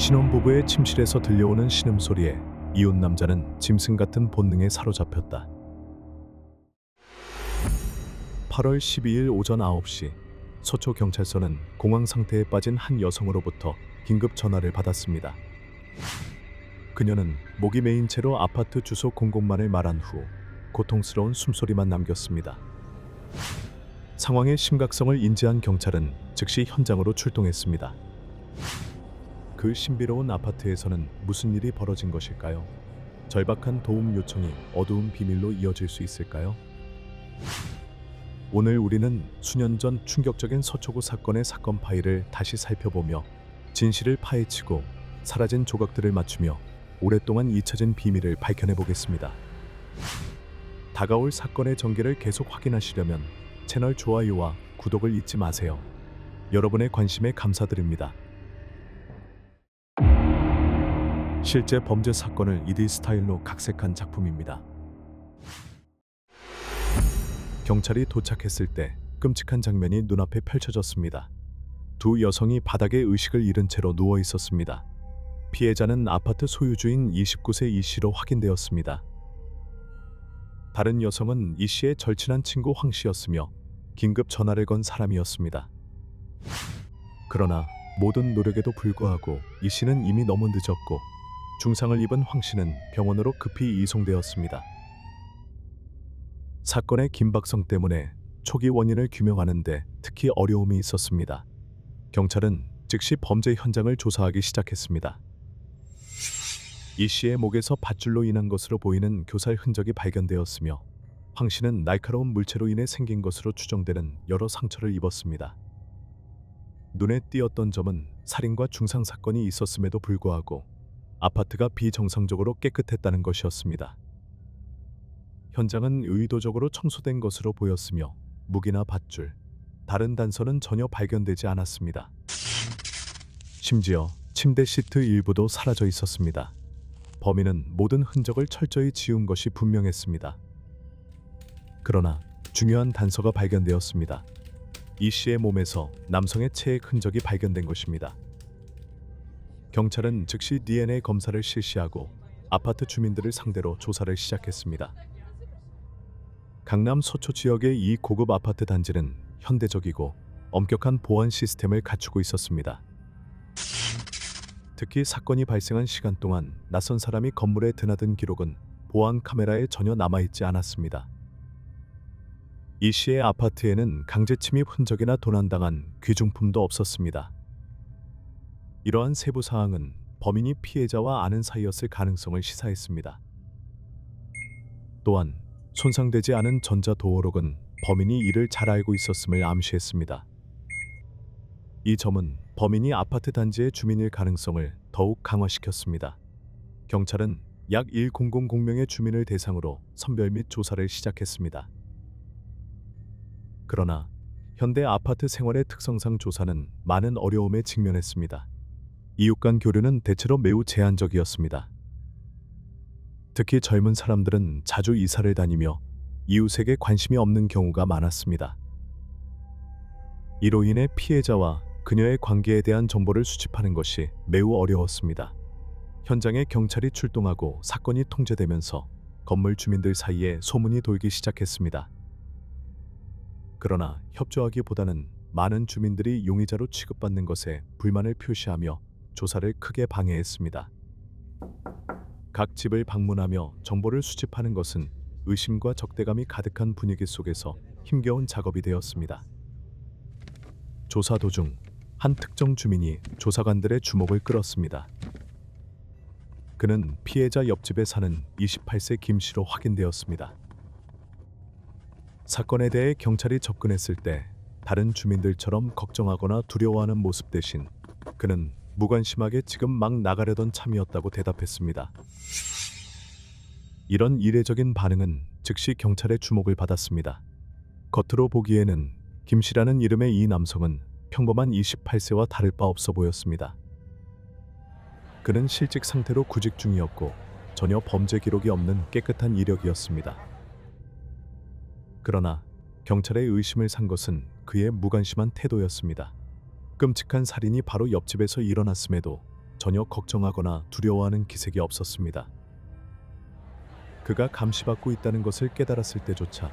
신혼부부의 침실에서 들려오는 신음소리에 이웃 남자는 짐승 같은 본능에 사로잡혔다. 8월 12일 오전 9시 서초경찰서는 공황 상태에 빠진 한 여성으로부터 긴급 전화를 받았습니다. 그녀는 목이 메인 채로 아파트 주소 공공만을 말한 후 고통스러운 숨소리만 남겼습니다. 상황의 심각성을 인지한 경찰은 즉시 현장으로 출동했습니다. 그 신비로운 아파트에서는 무슨 일이 벌어진 것일까요? 절박한 도움 요청이 어두운 비밀로 이어질 수 있을까요? 오늘 우리는 수년 전 충격적인 서초구 사건의 사건 파일을 다시 살펴보며 진실을 파헤치고 사라진 조각들을 맞추며 오랫동안 잊혀진 비밀을 밝혀내 보겠습니다. 다가올 사건의 전개를 계속 확인하시려면 채널 좋아요와 구독을 잊지 마세요. 여러분의 관심에 감사드립니다. 실제 범죄 사건을 2D 스타일로 각색한 작품입니다. 경찰이 도착했을 때 끔찍한 장면이 눈앞에 펼쳐졌습니다. 두 여성이 바닥에 의식을 잃은 채로 누워 있었습니다. 피해자는 아파트 소유주인 29세 이 씨로 확인되었습니다. 다른 여성은 이 씨의 절친한 친구 황 씨였으며 긴급 전화를 건 사람이었습니다. 그러나 모든 노력에도 불구하고 이 씨는 이미 너무 늦었고 중상을 입은 황 씨는 병원으로 급히 이송되었습니다. 사건의 긴박성 때문에 초기 원인을 규명하는데 특히 어려움이 있었습니다. 경찰은 즉시 범죄 현장을 조사하기 시작했습니다. 이 씨의 목에서 밧줄로 인한 것으로 보이는 교살 흔적이 발견되었으며 황 씨는 날카로운 물체로 인해 생긴 것으로 추정되는 여러 상처를 입었습니다. 눈에 띄었던 점은 살인과 중상 사건이 있었음에도 불구하고 아파트가 비정상적으로 깨끗했다는 것이었습니다. 현장은 의도적으로 청소된 것으로 보였으며 무기나 밧줄, 다른 단서는 전혀 발견되지 않았습니다. 심지어 침대 시트 일부도 사라져 있었습니다. 범인은 모든 흔적을 철저히 지운 것이 분명했습니다. 그러나 중요한 단서가 발견되었습니다. 이 씨의 몸에서 남성의 체액 흔적이 발견된 것입니다. 경찰은 즉시 DNA 검사를 실시하고 아파트 주민들을 상대로 조사를 시작했습니다. 강남 서초 지역의 이 고급 아파트 단지는 현대적이고 엄격한 보안 시스템을 갖추고 있었습니다. 특히 사건이 발생한 시간 동안 낯선 사람이 건물에 드나든 기록은 보안 카메라에 전혀 남아있지 않았습니다. 이 씨의 아파트에는 강제 침입 흔적이나 도난당한 귀중품도 없었습니다. 이러한 세부 사항은 범인이 피해자와 아는 사이였을 가능성을 시사했습니다. 또한 손상되지 않은 전자도어록은 범인이 이를 잘 알고 있었음을 암시했습니다. 이 점은 범인이 아파트 단지의 주민일 가능성을 더욱 강화시켰습니다. 경찰은 약 1,000명의 주민을 대상으로 선별 및 조사를 시작했습니다. 그러나 현대 아파트 생활의 특성상 조사는 많은 어려움에 직면했습니다. 이웃 간 교류는 대체로 매우 제한적이었습니다. 특히 젊은 사람들은 자주 이사를 다니며 이웃에게 관심이 없는 경우가 많았습니다. 이로 인해 피해자와 그녀의 관계에 대한 정보를 수집하는 것이 매우 어려웠습니다. 현장에 경찰이 출동하고 사건이 통제되면서 건물 주민들 사이에 소문이 돌기 시작했습니다. 그러나 협조하기보다는 많은 주민들이 용의자로 취급받는 것에 불만을 표시하며 조사를 크게 방해했습니다. 각 집을 방문하며 정보를 수집하는 것은 의심과 적대감이 가득한 분위기 속에서 힘겨운 작업이 되었습니다. 조사 도중 한 특정 주민이 조사관들의 주목을 끌었습니다. 그는 피해자 옆집에 사는 28세 김 씨로 확인되었습니다. 사건에 대해 경찰이 접근했을 때 다른 주민들처럼 걱정하거나 두려워하는 모습 대신 그는 무관심하게 지금 막 나가려던 참이었다고 대답했습니다. 이런 이례적인 반응은 즉시 경찰의 주목을 받았습니다. 겉으로 보기에는 김 씨라는 이름의 이 남성은 평범한 28세와 다를 바 없어 보였습니다. 그는 실직 상태로 구직 중이었고 전혀 범죄 기록이 없는 깨끗한 이력이었습니다. 그러나 경찰의 의심을 산 것은 그의 무관심한 태도였습니다. 끔찍한 살인이 바로 옆집에서 일어났음에도 전혀 걱정하거나 두려워하는 기색이 없었습니다. 그가 감시받고 있다는 것을 깨달았을 때조차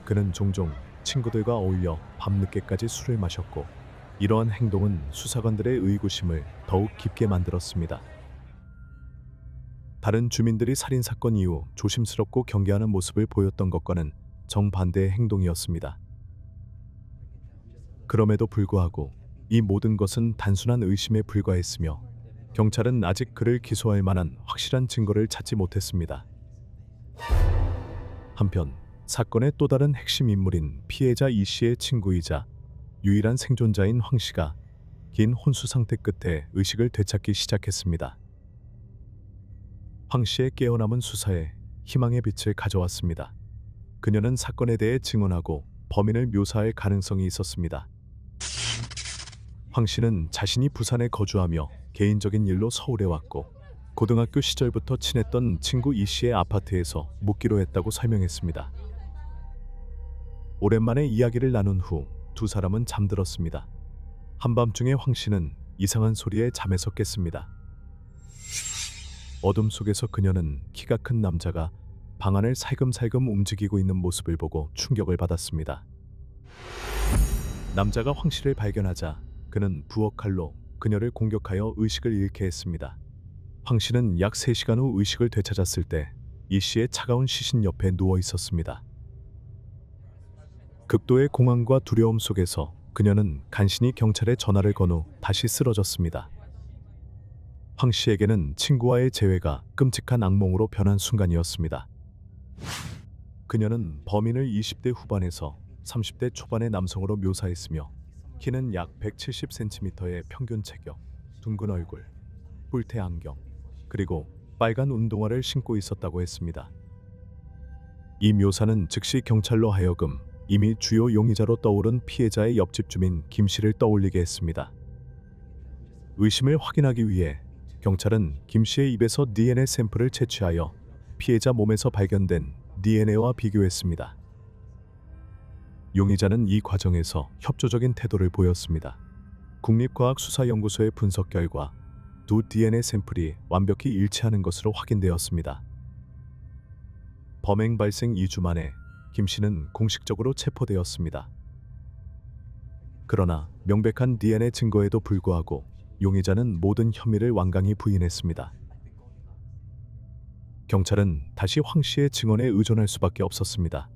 그는 종종 친구들과 어울려 밤늦게까지 술을 마셨고, 이러한 행동은 수사관들의 의구심을 더욱 깊게 만들었습니다. 다른 주민들이 살인사건 이후 조심스럽고 경계하는 모습을 보였던 것과는 정반대의 행동이었습니다. 그럼에도 불구하고 이 모든 것은 단순한 의심에 불과했으며 경찰은 아직 그를 기소할 만한 확실한 증거를 찾지 못했습니다. 한편 사건의 또 다른 핵심 인물인 피해자 이 씨의 친구이자 유일한 생존자인 황 씨가 긴 혼수 상태 끝에 의식을 되찾기 시작했습니다. 황 씨의 깨어남은 수사에 희망의 빛을 가져왔습니다. 그녀는 사건에 대해 증언하고 범인을 묘사할 가능성이 있었습니다. 황 씨는 자신이 부산에 거주하며 개인적인 일로 서울에 왔고, 고등학교 시절부터 친했던 친구 이 씨의 아파트에서 묵기로 했다고 설명했습니다. 오랜만에 이야기를 나눈 후 두 사람은 잠들었습니다. 한밤중에 황 씨는 이상한 소리에 잠에서 깼습니다. 어둠 속에서 그녀는 키가 큰 남자가 방 안을 살금살금 움직이고 있는 모습을 보고 충격을 받았습니다. 남자가 황 씨를 발견하자 그는 부엌 칼로 그녀를 공격하여 의식을 잃게 했습니다. 황 씨는 약 3시간 후 의식을 되찾았을 때 이 씨의 차가운 시신 옆에 누워 있었습니다. 극도의 공황과 두려움 속에서 그녀는 간신히 경찰에 전화를 건 후 다시 쓰러졌습니다. 황 씨에게는 친구와의 재회가 끔찍한 악몽으로 변한 순간이었습니다. 그녀는 범인을 20대 후반에서 30대 초반의 남성으로 묘사했으며, 키는 약 170cm의 평균 체격, 둥근 얼굴, 뿔테 안경, 그리고 빨간 운동화를 신고 있었다고 했습니다. 이 묘사는 즉시 경찰로 하여금 이미 주요 용의자로 떠오른 피해자의 옆집 주민 김 씨를 떠올리게 했습니다. 의심을 확인하기 위해 경찰은 김 씨의 입에서 DNA 샘플을 채취하여 피해자 몸에서 발견된 DNA와 비교했습니다. 용의자는 이 과정에서 협조적인 태도를 보였습니다. 국립과학수사연구소의 분석 결과 두 DNA 샘플이 완벽히 일치하는 것으로 확인되었습니다. 범행 발생 2주 만에 김 씨는 공식적으로 체포되었습니다. 그러나 명백한 DNA 증거에도 불구하고 용의자는 모든 혐의를 완강히 부인했습니다. 경찰은 다시 황 씨의 증언에 의존할 수밖에 없었습니다.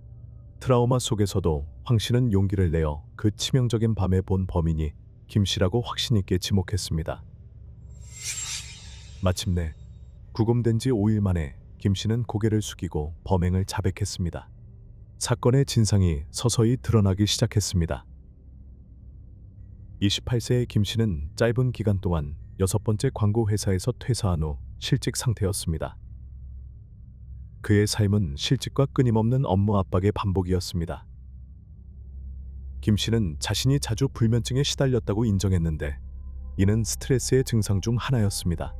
트라우마 속에서도 황 씨는 용기를 내어 그 치명적인 밤에 본 범인이 김 씨라고 확신 있게 지목했습니다. 마침내 구금된 지 5일 만에 김 씨는 고개를 숙이고 범행을 자백했습니다. 사건의 진상이 서서히 드러나기 시작했습니다. 28세의 김 씨는 짧은 기간 동안 6번째 광고 회사에서 퇴사한 후 실직 상태였습니다. 그의 삶은 실직과 끊임없는 업무 압박의 반복이었습니다. 김 씨는 자신이 자주 불면증에 시달렸다고 인정했는데, 이는 스트레스의 증상 중 하나였습니다.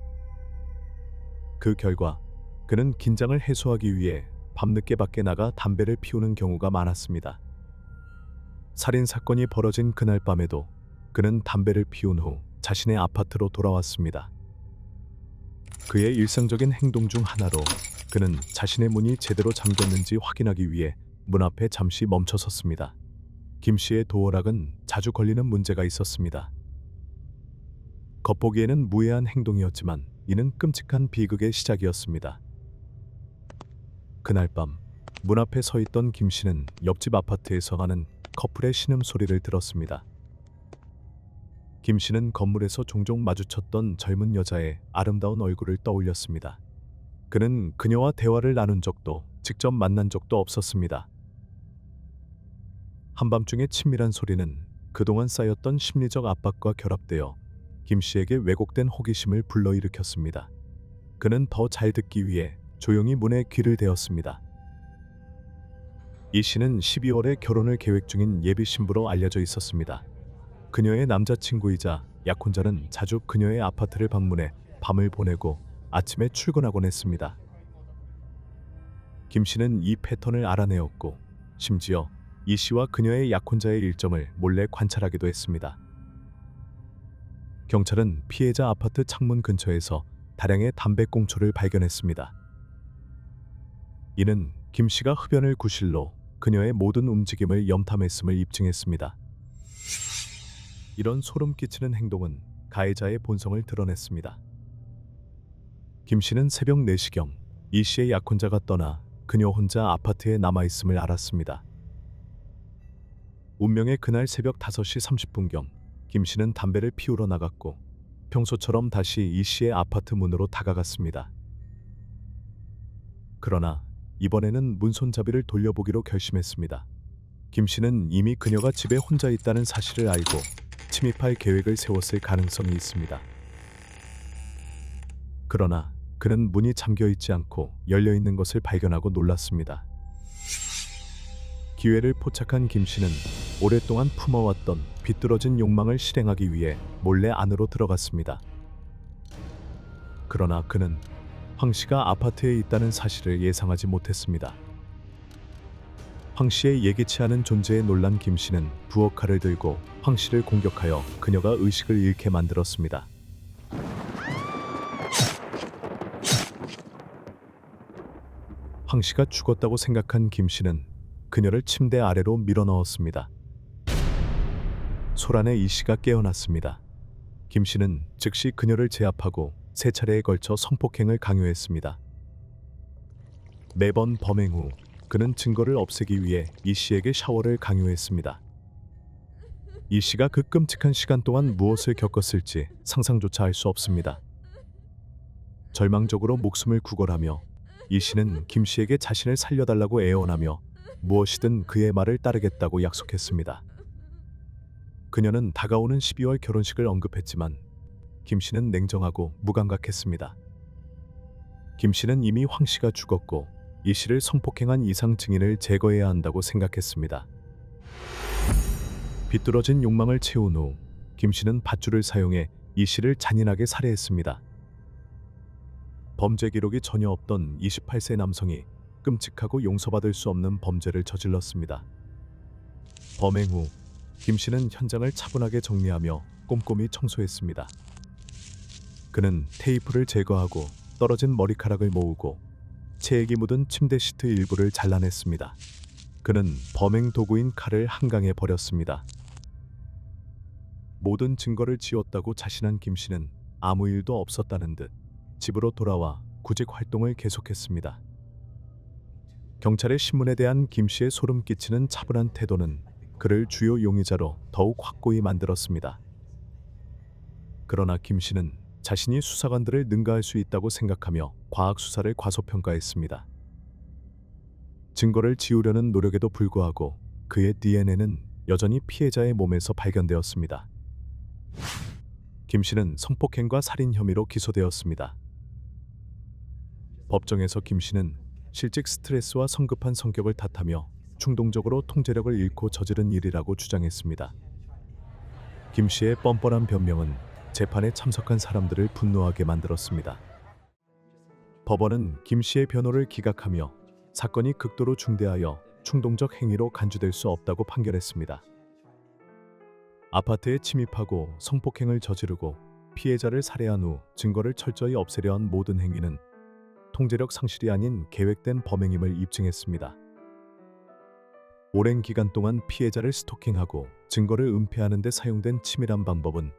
그 결과 그는 긴장을 해소하기 위해 밤늦게 밖에 나가 담배를 피우는 경우가 많았습니다. 살인 사건이 벌어진 그날 밤에도 그는 담배를 피운 후 자신의 아파트로 돌아왔습니다. 그의 일상적인 행동 중 하나로 그는 자신의 문이 제대로 잠겼는지 확인하기 위해 문 앞에 잠시 멈춰섰습니다. 김 씨의 도어락은 자주 걸리는 문제가 있었습니다. 겉보기에는 무해한 행동이었지만 이는 끔찍한 비극의 시작이었습니다. 그날 밤 문 앞에 서 있던 김 씨는 옆집 아파트에서 하는 커플의 신음소리를 들었습니다. 김 씨는 건물에서 종종 마주쳤던 젊은 여자의 아름다운 얼굴을 떠올렸습니다. 그는 그녀와 대화를 나눈 적도 직접 만난 적도 없었습니다. 한밤중의 친밀한 소리는 그동안 쌓였던 심리적 압박과 결합되어 김 씨에게 왜곡된 호기심을 불러일으켰습니다. 그는 더 잘 듣기 위해 조용히 문에 귀를 대었습니다. 이 씨는 12월에 결혼을 계획 중인 예비 신부로 알려져 있었습니다. 그녀의 남자친구이자 약혼자는 자주 그녀의 아파트를 방문해 밤을 보내고 아침에 출근하곤 했습니다. 김 씨는 이 패턴을 알아내었고, 심지어 이 씨와 그녀의 약혼자의 일정을 몰래 관찰하기도 했습니다. 경찰은 피해자 아파트 창문 근처에서 다량의 담배꽁초를 발견했습니다. 이는 김 씨가 흡연을 구실로 그녀의 모든 움직임을 염탐했음을 입증했습니다. 이런 소름 끼치는 행동은 가해자의 본성을 드러냈습니다. 김 씨는 새벽 4시경 이 씨의 약혼자가 떠나 그녀 혼자 아파트에 남아있음을 알았습니다. 운명의 그날 새벽 5시 30분경 김 씨는 담배를 피우러 나갔고 평소처럼 다시 이 씨의 아파트 문으로 다가갔습니다. 그러나 이번에는 문손잡이를 돌려보기로 결심했습니다. 김 씨는 이미 그녀가 집에 혼자 있다는 사실을 알고 침입할 계획을 세웠을 가능성이 있습니다. 그러나 그는 문이 잠겨 있지 않고 열려 있는 것을 발견하고 놀랐습니다. 기회를 포착한 김 씨는 오랫동안 품어왔던 비뚤어진 욕망을 실행하기 위해 몰래 안으로 들어갔습니다. 그러나 그는 황 씨가 아파트에 있다는 사실을 예상하지 못했습니다. 황 씨의 예기치 않은 존재에 놀란 김 씨는 부엌칼을 들고 황 씨를 공격하여 그녀가 의식을 잃게 만들었습니다. 황 씨가 죽었다고 생각한 김 씨는 그녀를 침대 아래로 밀어넣었습니다. 소란에 이 씨가 깨어났습니다. 김 씨는 즉시 그녀를 제압하고 3차례에 걸쳐 성폭행을 강요했습니다. 매번 범행 후 그는 증거를 없애기 위해 이 씨에게 샤워를 강요했습니다. 이 씨가 그 끔찍한 시간 동안 무엇을 겪었을지 상상조차 할 수 없습니다. 절망적으로 목숨을 구걸하며 이 씨는 김 씨에게 자신을 살려달라고 애원하며 무엇이든 그의 말을 따르겠다고 약속했습니다. 그녀는 다가오는 12월 결혼식을 언급했지만 김 씨는 냉정하고 무감각했습니다. 김 씨는 이미 황 씨가 죽었고 이 씨를 성폭행한 이상 증인을 제거해야 한다고 생각했습니다. 비뚤어진 욕망을 채운 후 김 씨는 밧줄을 사용해 이 씨를 잔인하게 살해했습니다. 범죄 기록이 전혀 없던 28세 남성이 끔찍하고 용서받을 수 없는 범죄를 저질렀습니다. 범행 후 김 씨는 현장을 차분하게 정리하며 꼼꼼히 청소했습니다. 그는 테이프를 제거하고 떨어진 머리카락을 모으고 체액이 묻은 침대 시트 일부를 잘라냈습니다. 그는 범행 도구인 칼을 한강에 버렸습니다. 모든 증거를 지웠다고 자신한 김 씨는 아무 일도 없었다는 듯 집으로 돌아와 구직 활동을 계속했습니다. 경찰의 신문에 대한 김 씨의 소름 끼치는 차분한 태도는 그를 주요 용의자로 더욱 확고히 만들었습니다. 그러나 김 씨는 자신이 수사관들을 능가할 수 있다고 생각하며 과학 수사를 과소평가했습니다. 증거를 지우려는 노력에도 불구하고 그의 DNA는 여전히 피해자의 몸에서 발견되었습니다. 김 씨는 성폭행과 살인 혐의로 기소되었습니다. 법정에서 김 씨는 실직 스트레스와 성급한 성격을 탓하며 충동적으로 통제력을 잃고 저지른 일이라고 주장했습니다. 김 씨의 뻔뻔한 변명은 재판에 참석한 사람들을 분노하게 만들었습니다. 법원은 김 씨의 변호를 기각하며 사건이 극도로 중대하여 충동적 행위로 간주될 수 없다고 판결했습니다. 아파트에 침입하고 성폭행을 저지르고 피해자를 살해한 후 증거를 철저히 없애려 한 모든 행위는 통제력 상실이 아닌 계획된 범행임을 입증했습니다. 오랜 기간 동안 피해자를 스토킹하고 증거를 은폐하는 데 사용된 치밀한 방법은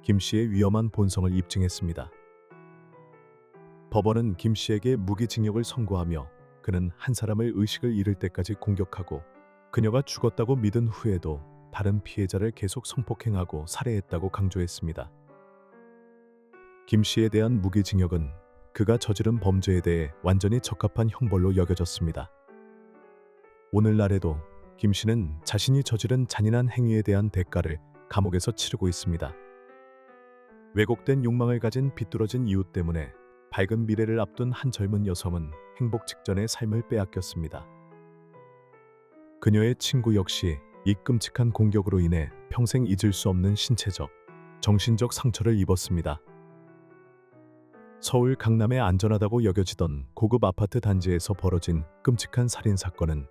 김 씨의 위험한 본성을 입증했습니다. 법원은 김 씨에게 무기징역을 선고하며 그는 한 사람을 의식을 잃을 때까지 공격하고 그녀가 죽었다고 믿은 후에도 다른 피해자를 계속 성폭행하고 살해했다고 강조했습니다. 김 씨에 대한 무기징역은 그가 저지른 범죄에 대해 완전히 적합한 형벌로 여겨졌습니다. 오늘날에도 김 씨는 자신이 저지른 잔인한 행위에 대한 대가를 감옥에서 치르고 있습니다. 왜곡된 욕망을 가진 비뚤어진 이유 때문에 밝은 미래를 앞둔 한 젊은 여성은 행복 직전의 삶을 빼앗겼습니다. 그녀의 친구 역시 이 끔찍한 공격으로 인해 평생 잊을 수 없는 신체적, 정신적 상처를 입었습니다. 서울 강남의 안전하다고 여겨지던 고급 아파트 단지에서 벌어진 끔찍한 살인 사건은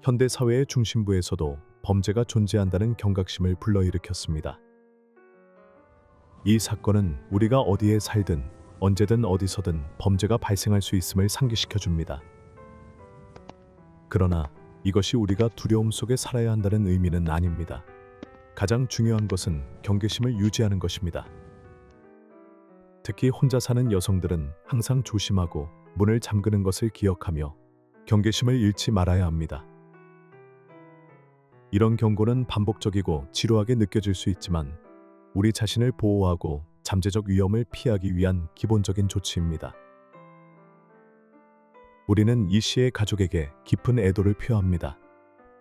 현대 사회의 중심부에서도 범죄가 존재한다는 경각심을 불러일으켰습니다. 이 사건은 우리가 어디에 살든 언제든 어디서든 범죄가 발생할 수 있음을 상기시켜 줍니다. 그러나 이것이 우리가 두려움 속에 살아야 한다는 의미는 아닙니다. 가장 중요한 것은 경계심을 유지하는 것입니다. 특히 혼자 사는 여성들은 항상 조심하고 문을 잠그는 것을 기억하며 경계심을 잃지 말아야 합니다. 이런 경고는 반복적이고 지루하게 느껴질 수 있지만 우리 자신을 보호하고 잠재적 위험을 피하기 위한 기본적인 조치입니다. 우리는 이 씨의 가족에게 깊은 애도를 표합니다.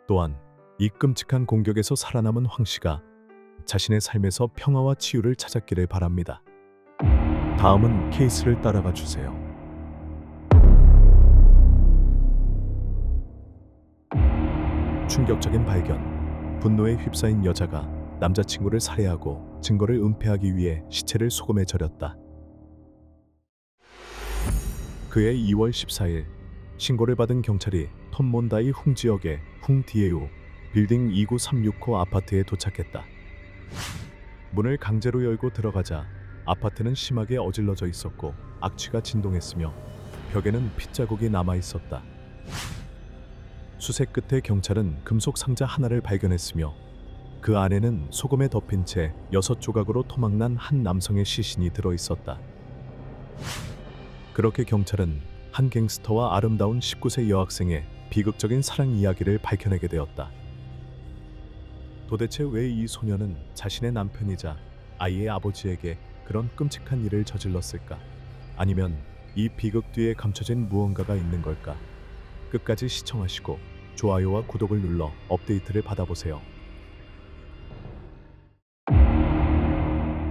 또한 이 끔찍한 공격에서 살아남은 황 씨가 자신의 삶에서 평화와 치유를 찾았기를 바랍니다. 다음은 케이스를 따라가 주세요. 충격적인 발견. 분노에 휩싸인 여자가 남자친구를 살해하고 증거를 은폐하기 위해 시체를 소금에 절였다. 그해 2월 14일 신고를 받은 경찰이 톤몬다이 흥 지역의 흥디에우 빌딩 29369 아파트에 도착했다. 문을 강제로 열고 들어가자 아파트는 심하게 어질러져 있었고 악취가 진동했으며 벽에는 핏자국이 남아 있었다. 수색 끝에 경찰은 금속 상자 하나를 발견했으며 그 안에는 소금에 덮인 채 6조각으로 토막난 한 남성의 시신이 들어 있었다. 그렇게 경찰은 한 갱스터와 아름다운 19세 여학생의 비극적인 사랑 이야기를 밝혀내게 되었다. 도대체 왜 이 소녀는 자신의 남편이자 아이의 아버지에게 그런 끔찍한 일을 저질렀을까? 아니면 이 비극 뒤에 감춰진 무언가가 있는 걸까? 끝까지 시청하시고 좋아요와 구독을 눌러 업데이트를 받아보세요.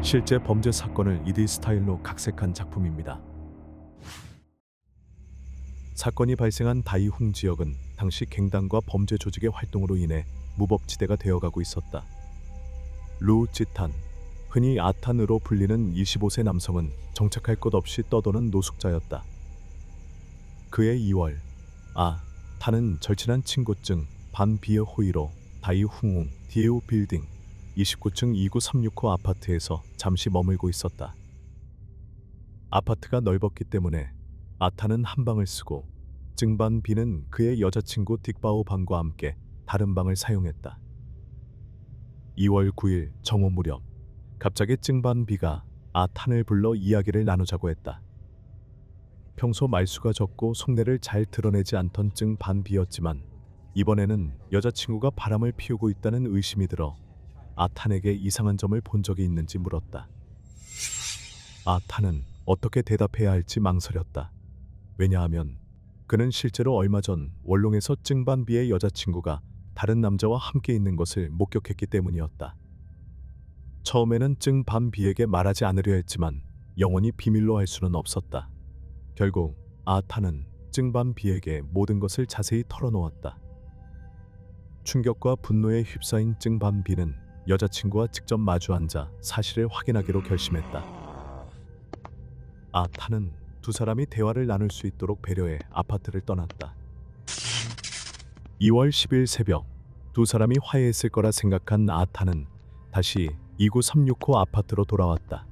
실제 범죄 사건을 2D 스타일로 각색한 작품입니다. 사건이 발생한 다이흥 지역은 당시 갱단과 범죄 조직의 활동으로 인해 무법지대가 되어가고 있었다. 루 지탄, 흔히 아탄으로 불리는 25세 남성은 정착할 곳 없이 떠도는 노숙자였다. 그해 2월, 탄은 절친한 친구증 반비어 호이로 다이흥 디에우 빌딩 29층 29369 아파트에서 잠시 머물고 있었다. 아파트가 넓었기 때문에 아탄은 한 방을 쓰고 증반 비는 그의 여자친구 딕바오 방과 함께 다른 방을 사용했다. 2월 9일 정오 무렵 갑자기 증반 비가 아탄을 불러 이야기를 나누자고 했다. 평소 말수가 적고 속내를 잘 드러내지 않던 증반 비였지만 이번에는 여자친구가 바람을 피우고 있다는 의심이 들어 아탄에게 이상한 점을 본 적이 있는지 물었다. 아탄은 어떻게 대답해야 할지 망설였다. 왜냐하면 그는 실제로 얼마 전 월롱에서 증반비의 여자친구가 다른 남자와 함께 있는 것을 목격했기 때문이었다. 처음에는 증반비에게 말하지 않으려 했지만 영원히 비밀로 할 수는 없었다. 결국 아탄은 증반비에게 모든 것을 자세히 털어놓았다. 충격과 분노에 휩싸인 증반비는 여자친구와 직접 마주 앉아 사실을 확인하기로 결심했다. 아탄은 두 사람이 대화를 나눌 수 있도록 배려해 아파트를 떠났다. 2월 10일 새벽 두 사람이 화해했을 거라 생각한 아탄은 다시 29369 아파트로 돌아왔다.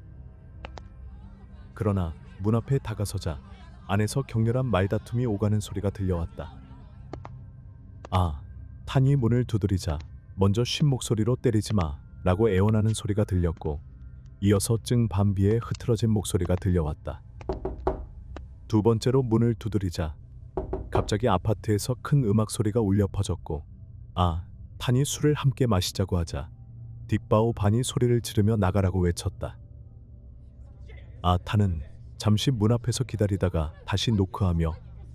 그러나 문 앞에 다가서자 안에서 격렬한 말다툼이 오가는 소리가 들려왔다. 탄이 문을 두드리자 먼저 쉰 목소리로 때리지 마 라고 애원하는 소리가 들렸고 이어서 증반비의 흐트러진 목소리가 들려왔다. 두 번째로 문을 두드리자 갑자기 아파트에서 큰 음악 소리가 울려 퍼졌고 탄이 술을 함께 마시자고 하자 딕바오 반이 소리를 지르며 나가라고 외쳤다. 탄은 잠시 문 앞에서 기다리다가 다시 노크하며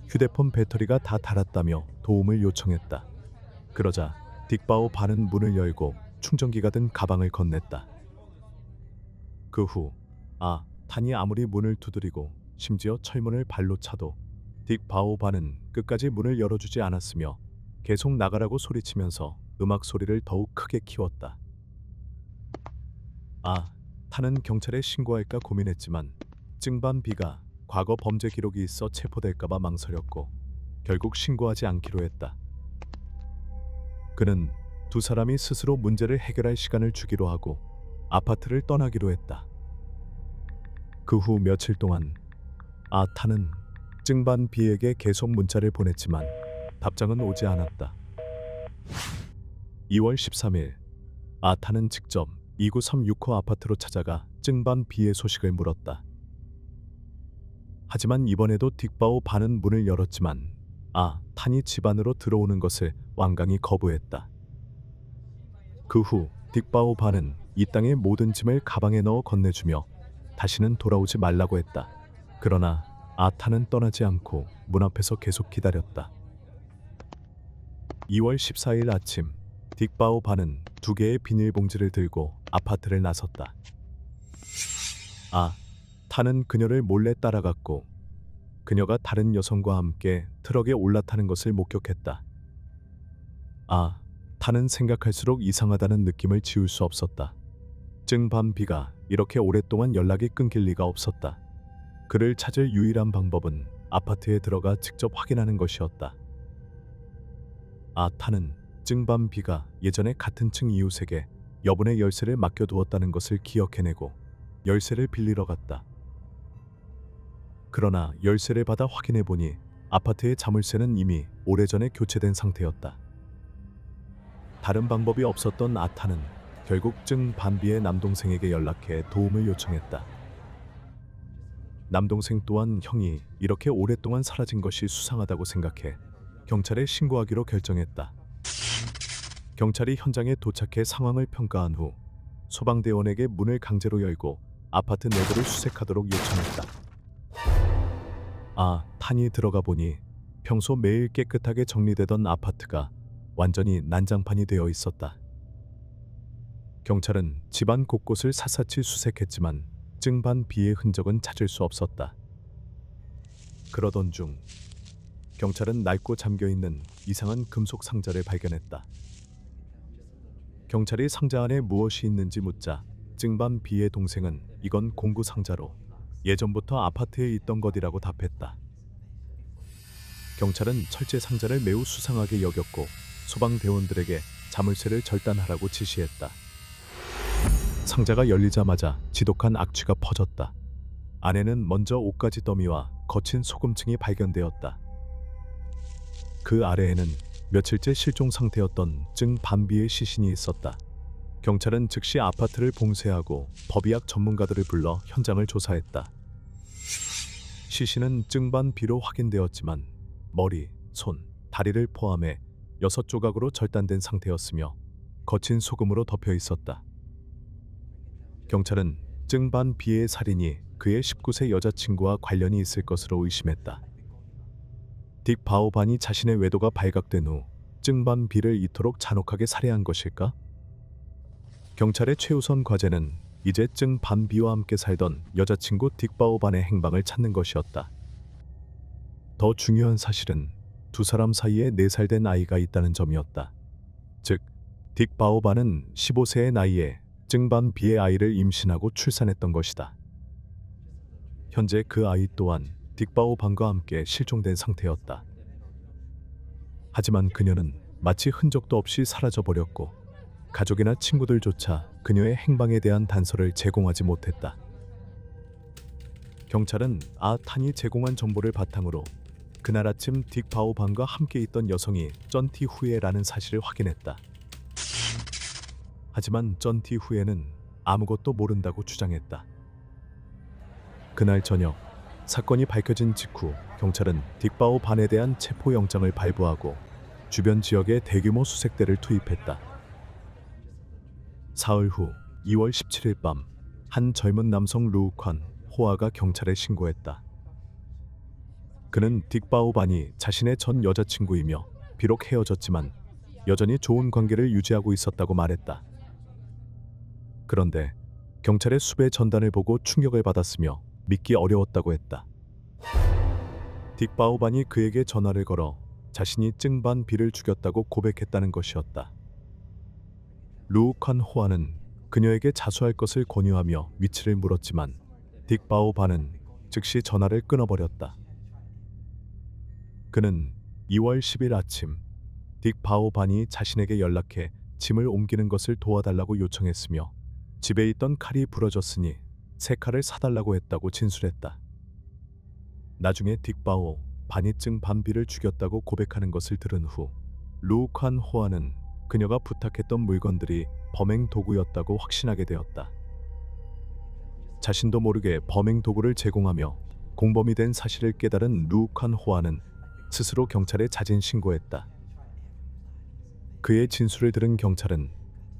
휴대폰 배터리가 다 닳았다며 도움을 요청했다. 그러자 딕바오 반은 문을 열고 충전기가 든 가방을 건넸다. 그 후 탄이 아무리 문을 두드리고 심지어 철문을 발로 차도 딕바오 반은 끝까지 문을 열어주지 않았으며 계속 나가라고 소리치면서 음악 소리를 더욱 크게 키웠다. 탄은 경찰에 신고할까 고민했지만 증반비가 과거 범죄 기록이 있어 체포될까봐 망설였고 결국 신고하지 않기로 했다. 그는 두 사람이 스스로 문제를 해결할 시간을 주기로 하고 아파트를 떠나기로 했다. 그 후 며칠 동안 아타는 증반 B에게 계속 문자를 보냈지만 답장은 오지 않았다. 2월 13일 아타는 직접 2936호 아파트로 찾아가 증반 B의 소식을 물었다. 하지만 이번에도 딕바오 반은 문을 열었지만 탄이 집 안으로 들어오는 것을 완강히 거부했다. 그 후 딕바오 반은 이 땅의 모든 짐을 가방에 넣어 건네주며 다시는 돌아오지 말라고 했다. 그러나 아타는 떠나지 않고 문 앞에서 계속 기다렸다. 2월 14일 아침 딕바오 반은 2개의 비닐봉지를 들고 아파트를 나섰다. 타는 그녀를 몰래 따라갔고 그녀가 다른 여성과 함께 트럭에 올라타는 것을 목격했다. 타는 생각할수록 이상하다는 느낌을 지울 수 없었다. 증반 B가 이렇게 오랫동안 연락이 끊길 리가 없었다. 그를 찾을 유일한 방법은 아파트에 들어가 직접 확인하는 것이었다. 타는 증반 B가 예전에 같은 층 이웃에게 여분의 열쇠를 맡겨두었다는 것을 기억해내고 열쇠를 빌리러 갔다. 그러나 열쇠를 받아 확인해보니 아파트의 자물쇠는 이미 오래전에 교체된 상태였다. 다른 방법이 없었던 아타는 결국 증반 B의 남동생에게 연락해 도움을 요청했다. 남동생 또한 형이 이렇게 오랫동안 사라진 것이 수상하다고 생각해 경찰에 신고하기로 결정했다. 경찰이 현장에 도착해 상황을 평가한 후 소방대원에게 문을 강제로 열고 아파트 내부를 수색하도록 요청했다. 탄이 들어가 보니 평소 매일 깨끗하게 정리되던 아파트가 완전히 난장판이 되어 있었다. 경찰은 집안 곳곳을 샅샅이 수색했지만 증반 B의 흔적은 찾을 수 없었다. 그러던 중 경찰은 낡고 잠겨있는 이상한 금속 상자를 발견했다. 경찰이 상자 안에 무엇이 있는지 묻자 증반 B의 동생은 이건 공구 상자로 예전부터 아파트에 있던 것이라고 답했다. 경찰은 철제 상자를 매우 수상하게 여겼고 소방대원들에게 자물쇠를 절단하라고 지시했다. 상자가 열리자마자 지독한 악취가 퍼졌다. 안에는 먼저 옷가지 더미와 거친 소금층이 발견되었다. 그 아래에는 며칠째 실종 상태였던 증반 B의 시신이 있었다. 경찰은 즉시 아파트를 봉쇄하고 법의학 전문가들을 불러 현장을 조사했다. 시신은 증반 B로 확인되었지만 머리, 손, 다리를 포함해 6조각으로 절단된 상태였으며 거친 소금으로 덮여 있었다. 경찰은 증반 B의 살인이 그의 19세 여자친구와 관련이 있을 것으로 의심했다. 딕바오 반이 자신의 외도가 발각된 후 증반 B를 이토록 잔혹하게 살해한 것일까? 경찰의 최우선 과제는 이제 증반 B와 함께 살던 여자친구 딕바오 반의 행방을 찾는 것이었다. 더 중요한 사실은 두 사람 사이에 4살 된 아이가 있다는 점이었다. 즉, 딕바오 반은 15세의 나이에 증반 B의 아이를 임신하고 출산했던 것이다. 현재 그 아이 또한 딕바오 반과 함께 실종된 상태였다. 하지만 그녀는 마치 흔적도 없이 사라져버렸고 가족이나 친구들조차 그녀의 행방에 대한 단서를 제공하지 못했다. 경찰은 탄이 제공한 정보를 바탕으로 그날 아침 딕바오 반과 함께 있던 여성이 쩐티 후에라는 사실을 확인했다. 하지만 쩐티 후에는 아무것도 모른다고 주장했다. 그날 저녁 사건이 밝혀진 직후 경찰은 딕바오 반에 대한 체포영장을 발부하고 주변 지역에 대규모 수색대를 투입했다. 사흘 후 2월 17일 밤 한 젊은 남성 루우칸 호아가 경찰에 신고했다. 그는 딕바오 반이 자신의 전 여자친구이며 비록 헤어졌지만 여전히 좋은 관계를 유지하고 있었다고 말했다. 그런데 경찰의 수배 전단을 보고 충격을 받았으며 믿기 어려웠다고 했다. 딕바오 반이 그에게 전화를 걸어 자신이 증반 B를 죽였다고 고백했다는 것이었다. 루우칸 호아는 그녀에게 자수할 것을 권유하며 위치를 물었지만 딕바오 반은 즉시 전화를 끊어버렸다. 그는 2월 10일 아침 딕바오 반이 자신에게 연락해 짐을 옮기는 것을 도와달라고 요청했으며 집에 있던 칼이 부러졌으니 새 칼을 사달라고 했다고 진술했다. 나중에 딕바오 반이 증반비를 죽였다고 고백하는 것을 들은 후 루칸 호아는 그녀가 부탁했던 물건들이 범행 도구였다고 확신하게 되었다. 자신도 모르게 범행 도구를 제공하며 공범이 된 사실을 깨달은 루칸 호아는 스스로 경찰에 자진 신고했다. 그의 진술을 들은 경찰은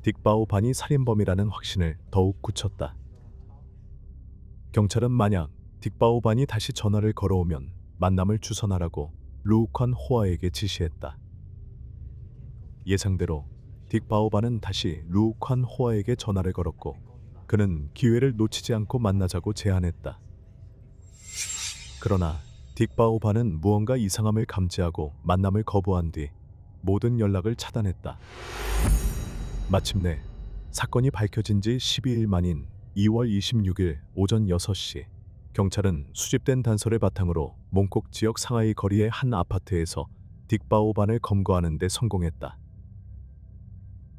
딕바오 반이 살인범이라는 확신을 더욱 굳혔다. 경찰은 만약 딕바오 반이 다시 전화를 걸어오면 만남을 주선하라고 루칸 호아에게 지시했다. 예상대로 딕바오 반은 다시 루칸 호아에게 전화를 걸었고 그는 기회를 놓치지 않고 만나자고 제안했다. 그러나 딕바오 반은 무언가 이상함을 감지하고 만남을 거부한 뒤 모든 연락을 차단했다. 마침내 사건이 밝혀진 지 12일 만인 2월 26일 오전 6시 경찰은 수집된 단서를 바탕으로 몽콕 지역 상하이 거리의 한 아파트에서 딕바오 반을 검거하는 데 성공했다.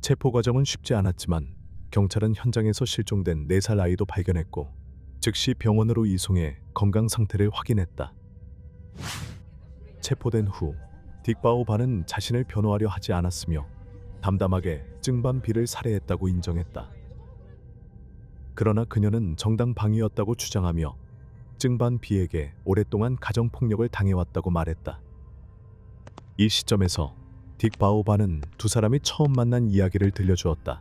체포 과정은 쉽지 않았지만 경찰은 현장에서 실종된 4살 아이도 발견했고 즉시 병원으로 이송해 건강 상태를 확인했다. 체포된 후 딕바오 반은 자신을 변호하려 하지 않았으며 담담하게 증반비를 살해했다고 인정했다. 그러나 그녀는 정당 방위였다고 주장하며 증반비에게 오랫동안 가정폭력을 당해왔다고 말했다. 이 시점에서 딕바오 반은 두 사람이 처음 만난 이야기를 들려주었다.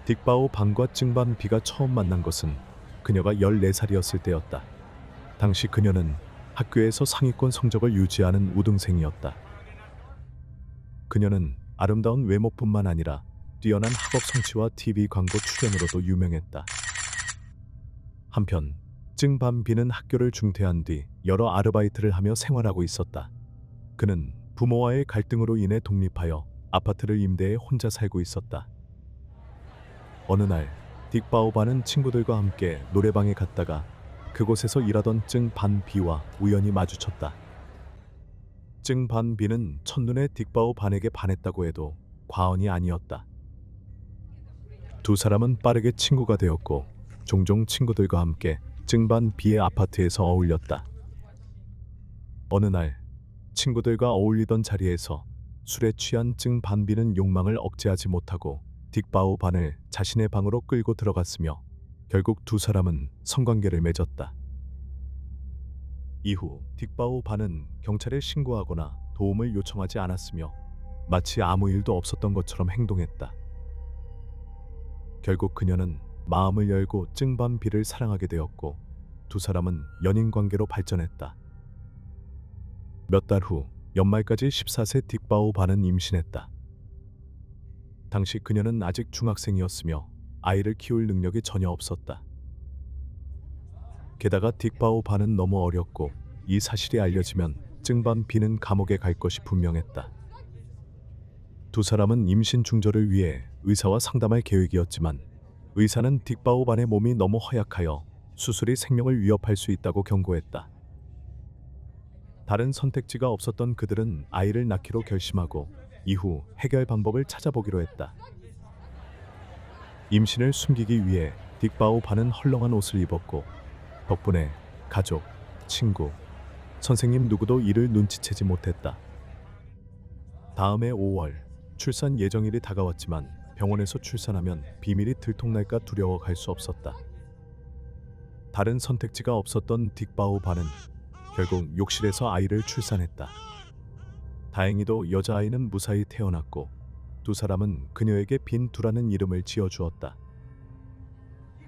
딕바오 반과 증반비가 처음 만난 것은 그녀가 14살이었을 때였다. 당시 그녀는 학교에서 상위권 성적을 유지하는 우등생이었다. 그녀는 아름다운 외모뿐만 아니라 뛰어난 학업 성취와 TV 광고 출연으로도 유명했다. 한편 증반비는 학교를 중퇴한 뒤 여러 아르바이트를 하며 생활하고 있었다. 그는 부모와의 갈등으로 인해 독립하여 아파트를 임대해 혼자 살고 있었다. 어느 날 딕바오 반은 친구들과 함께 노래방에 갔다가 그곳에서 일하던 증반비와 우연히 마주쳤다. 증반비는 첫눈에 딕바오 반에게 반했다고 해도 과언이 아니었다. 두 사람은 빠르게 친구가 되었고 종종 친구들과 함께 증반비의 아파트에서 어울렸다. 어느 날 친구들과 어울리던 자리에서 술에 취한 증반비는 욕망을 억제하지 못하고 딕바오 반을 자신의 방으로 끌고 들어갔으며 결국 두 사람은 성관계를 맺었다. 이후 딕바오 반은 경찰에 신고하거나 도움을 요청하지 않았으며 마치 아무 일도 없었던 것처럼 행동했다. 결국 그녀는 마음을 열고 증반비를 사랑하게 되었고 두 사람은 연인 관계로 발전했다. 몇 달 후 연말까지 14세 딕바오 반은 임신했다. 당시 그녀는 아직 중학생이었으며 아이를 키울 능력이 전혀 없었다. 게다가 딕바오 반은 너무 어렸고 이 사실이 알려지면 증반비는 감옥에 갈 것이 분명했다. 두 사람은 임신 중절을 위해 의사와 상담할 계획이었지만 의사는 딕바오 반의 몸이 너무 허약하여 수술이 생명을 위협할 수 있다고 경고했다. 다른 선택지가 없었던 그들은 아이를 낳기로 결심하고 이후 해결 방법을 찾아보기로 했다. 임신을 숨기기 위해 딕바오 반은 헐렁한 옷을 입었고 덕분에 가족, 친구, 선생님 누구도 이를 눈치채지 못했다. 다음해 5월 출산 예정일이 다가왔지만 병원에서 출산하면 비밀이 들통날까 두려워 갈 수 없었다. 다른 선택지가 없었던 딕바오 반은 결국 욕실에서 아이를 출산했다. 다행히도 여자아이는 무사히 태어났고 두 사람은 그녀에게 빈두라는 이름을 지어주었다.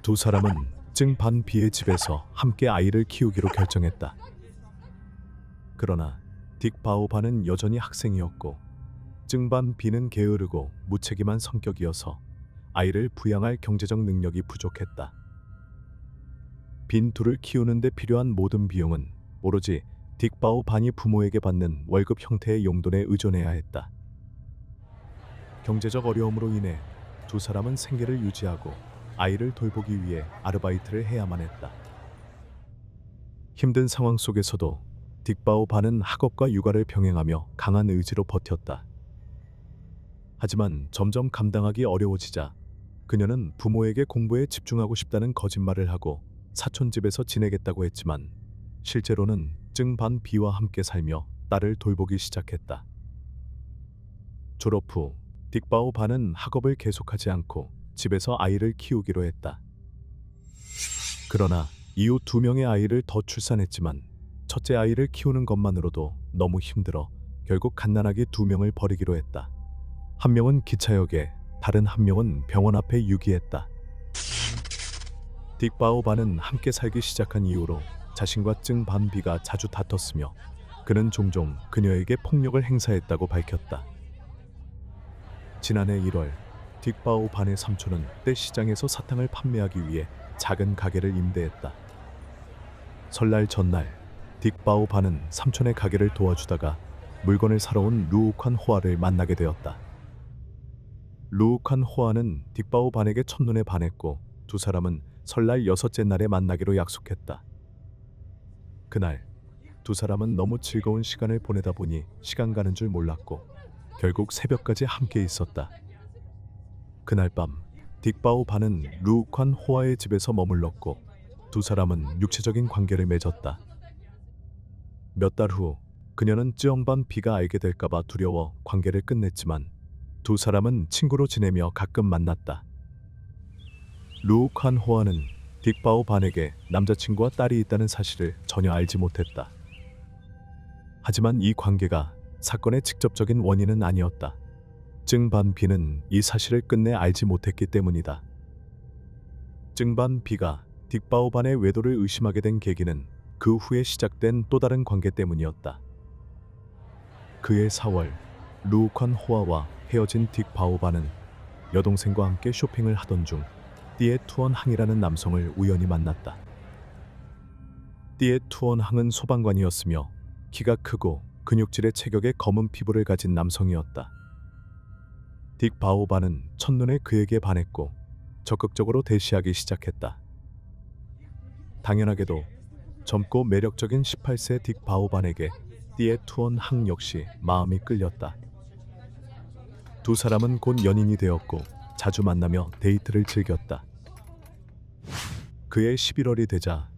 두 사람은 증반비의 집에서 함께 아이를 키우기로 결정했다. 그러나 딕바오 반은 여전히 학생이었고 증반비는 게으르고 무책임한 성격이어서 아이를 부양할 경제적 능력이 부족했다. 빈두를 키우는 데 필요한 모든 비용은 오로지 딕바오 반이 부모에게 받는 월급 형태의 용돈에 의존해야 했다. 경제적 어려움으로 인해 두 사람은 생계를 유지하고 아이를 돌보기 위해 아르바이트를 해야만 했다. 힘든 상황 속에서도 딕바오 반은 학업과 육아를 병행하며 강한 의지로 버텼다. 하지만 점점 감당하기 어려워지자 그녀는 부모에게 공부에 집중하고 싶다는 거짓말을 하고 사촌 집에서 지내겠다고 했지만 실제로는 증반 비와 함께 살며 딸을 돌보기 시작했다. 졸업 후 딕바오 반은 학업을 계속하지 않고 집에서 아이를 키우기로 했다. 그러나 이후 2명의 아이를 더 출산했지만 첫째 아이를 키우는 것만으로도 너무 힘들어 결국 갓난아기 2명을 버리기로 했다. 한 명은 기차역에, 다른 한 명은 병원 앞에 유기했다. 딕바오 반은 함께 살기 시작한 이후로 자신과 증반 비가 자주 다퉜으며 그는 종종 그녀에게 폭력을 행사했다고 밝혔다. 지난해 1월 딕바오 반의 삼촌은 때 시장에서 사탕을 판매하기 위해 작은 가게를 임대했다. 설날 전날 딕바오 반은 삼촌의 가게를 도와주다가 물건을 사러 온 루욱한 호아를 만나게 되었다. 루욱한 호아는 딕바오 반에게 첫눈에 반했고 두 사람은 설날 6째 날에 만나기로 약속했다. 그날 두 사람은 너무 즐거운 시간을 보내다 보니 시간 가는 줄 몰랐고 결국 새벽까지 함께 있었다. 그날 밤 딕바오 반은 루욱한 호아의 집에서 머물렀고 두 사람은 육체적인 관계를 맺었다. 몇 달 후 그녀는 쯔영반 비가 알게 될까봐 두려워 관계를 끝냈지만 두 사람은 친구로 지내며 가끔 만났다. 루욱한 호아는 딕바오 반에게 남자친구와 딸이 있다는 사실을 전혀 알지 못했다. 하지만 이 관계가 사건의 직접적인 원인은 아니었다. 증반 비는 이 사실을 끝내 알지 못했기 때문이다. 증반 비가 딕바오 반의 외도를 의심하게 된 계기는 그 후에 시작된 또 다른 관계 때문이었다. 그해 4월 루욱한 호아와 헤어진 딕바오 반은 여동생과 함께 쇼핑을 하던 중 띠에 투언 항이라는 남성을 우연히 만났다. 띠에 투언 항은 소방관이었으며 키가 크고 근육질의 체격에 검은 피부를 가진 남성이었다. 딕바오 반은 첫눈에 그에게 반했고 적극적으로 대시하기 시작했다. 당연하게도 젊고 매력적인 18세 딕바오 반에게 띠에 투언 항 역시 마음이 끌렸다. 두 사람은 곧 연인이 되었고 자주 만나며 데이트를 즐겼다. 그해 11월이 되자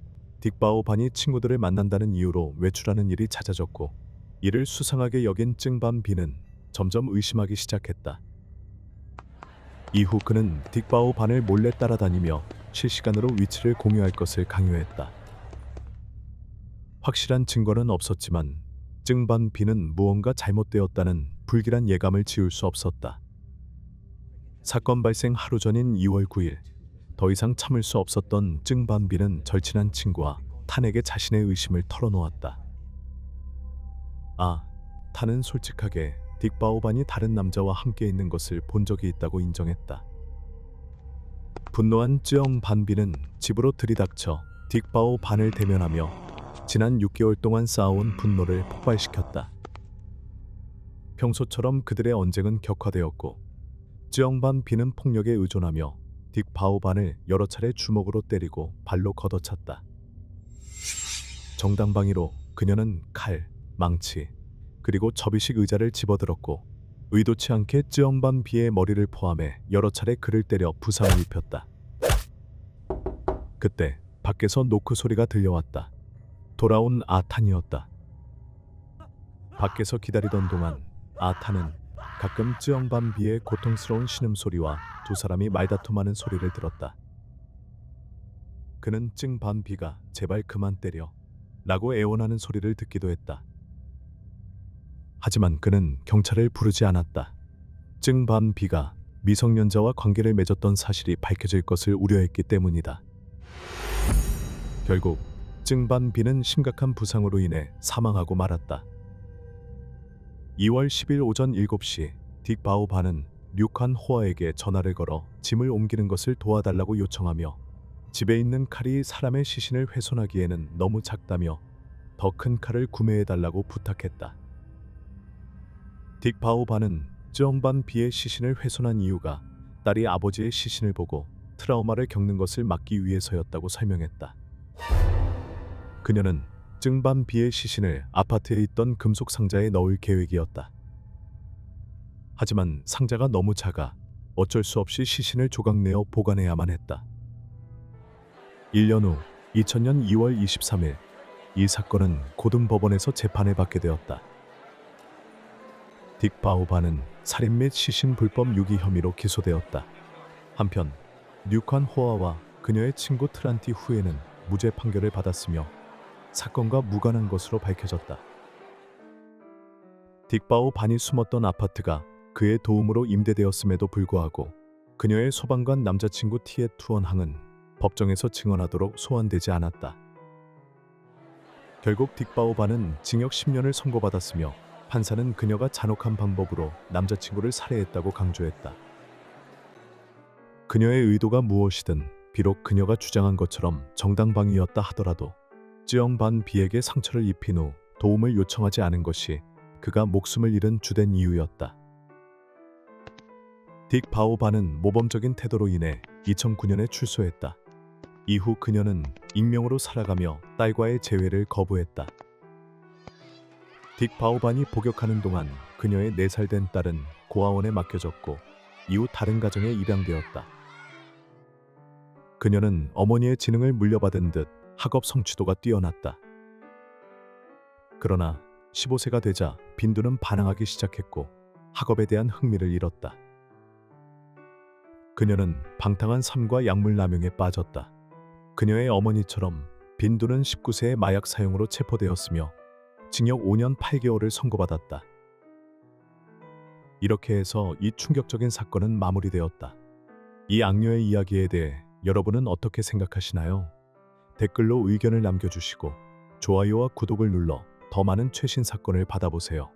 딕바오 반이 친구들을 만난다는 이유로 외출하는 일이 잦아졌고 이를 수상하게 여긴 증반 비는 점점 의심하기 시작했다. 이후 그는 딕바오 반을 몰래 따라다니며 실시간으로 위치를 공유할 것을 강요했다. 확실한 증거는 없었지만 증반 비는 무언가 잘못되었다는 불길한 예감을 지울 수 없었다. 사건 발생 하루 전인 2월 9일 더 이상 참을 수 없었던 증반 비는 절친한 친구와 탄에게 자신의 의심을 털어놓았다. 탄은 솔직하게 딕바오 반이 다른 남자와 함께 있는 것을 본 적이 있다고 인정했다. 분노한 쯔영 반비는 집으로 들이닥쳐 딕바오 반을 대면하며 지난 6개월 동안 쌓아온 분노를 폭발시켰다. 평소처럼 그들의 언쟁은 격화되었고 쯔영 반비는 폭력에 의존하며 딕바오 반을 여러 차례 주먹으로 때리고 발로 걷어찼다. 정당방위로 그녀는 칼, 망치, 그리고 접이식 의자를 집어들었고 의도치 않게 쯔영 반비의 머리를 포함해 여러 차례 그를 때려 부상을 입혔다. 그때 밖에서 노크 소리가 들려왔다. 돌아온 아탄이었다. 밖에서 기다리던 동안 아탄은 가끔 쯔영 반비의 고통스러운 신음소리와 두 사람이 말다툼하는 소리를 들었다. 그는 쯔영 반비가 제발 그만 때려 라고 애원하는 소리를 듣기도 했다. 하지만 그는 경찰을 부르지 않았다. 쯔영 반비가 미성년자와 관계를 맺었던 사실이 밝혀질 것을 우려했기 때문이다. 결국 쯔영 반비는 심각한 부상으로 인해 사망하고 말았다. 2월 10일 오전 7시 딕바오 반은 류칸 호아에게 전화를 걸어 짐을 옮기는 것을 도와달라고 요청하며 집에 있는 칼이 사람의 시신을 훼손하기에는 너무 작다며 더 큰 칼을 구매해달라고 부탁했다. 딕바오 반은 쯔영 반비의 시신을 훼손한 이유가 딸이 아버지의 시신을 보고 트라우마를 겪는 것을 막기 위해서였다고 설명했다. 그녀는 쯔영 반비의 시신을 아파트에 있던 금속 상자에 넣을 계획이었다. 하지만 상자가 너무 작아 어쩔 수 없이 시신을 조각내어 보관해야만 했다. 1년 후 2000년 2월 23일 이 사건은 고등법원에서 재판을 받게 되었다. 딕 바오바는 살인 및 시신 불법 유기 혐의로 기소되었다. 한편 뉴칸 호아와 그녀의 친구 트란티 후에는 무죄 판결을 받았으며 사건과 무관한 것으로 밝혀졌다. 딕바오 반이 숨었던 아파트가 그의 도움으로 임대되었음에도 불구하고 그녀의 소방관 남자친구 티에 투언항은 법정에서 증언하도록 소환되지 않았다. 결국 딕바오 반은 징역 10년을 선고받았으며 판사는 그녀가 잔혹한 방법으로 남자친구를 살해했다고 강조했다. 그녀의 의도가 무엇이든 비록 그녀가 주장한 것처럼 정당방위였다 하더라도 쯔영 반 비에게 상처를 입힌 후 도움을 요청하지 않은 것이 그가 목숨을 잃은 주된 이유였다. 딕 바오 반은 모범적인 태도로 인해 2009년에 출소했다. 이후 그녀는 익명으로 살아가며 딸과의 재회를 거부했다. 딕 바오 반이 복역하는 동안 그녀의 4살 된 딸은 고아원에 맡겨졌고 이후 다른 가정에 입양되었다. 그녀는 어머니의 지능을 물려받은 듯 학업 성취도가 뛰어났다. 그러나 15세가 되자 빈두는 반항하기 시작했고 학업에 대한 흥미를 잃었다. 그녀는 방탕한 삶과 약물 남용에 빠졌다. 그녀의 어머니처럼 빈두는 19세의 마약 사용으로 체포되었으며 징역 5년 8개월을 선고받았다. 이렇게 해서 이 충격적인 사건은 마무리되었다. 이 악녀의 이야기에 대해 여러분은 어떻게 생각하시나요? 댓글로 의견을 남겨주시고 좋아요와 구독을 눌러 더 많은 최신 사건을 받아보세요.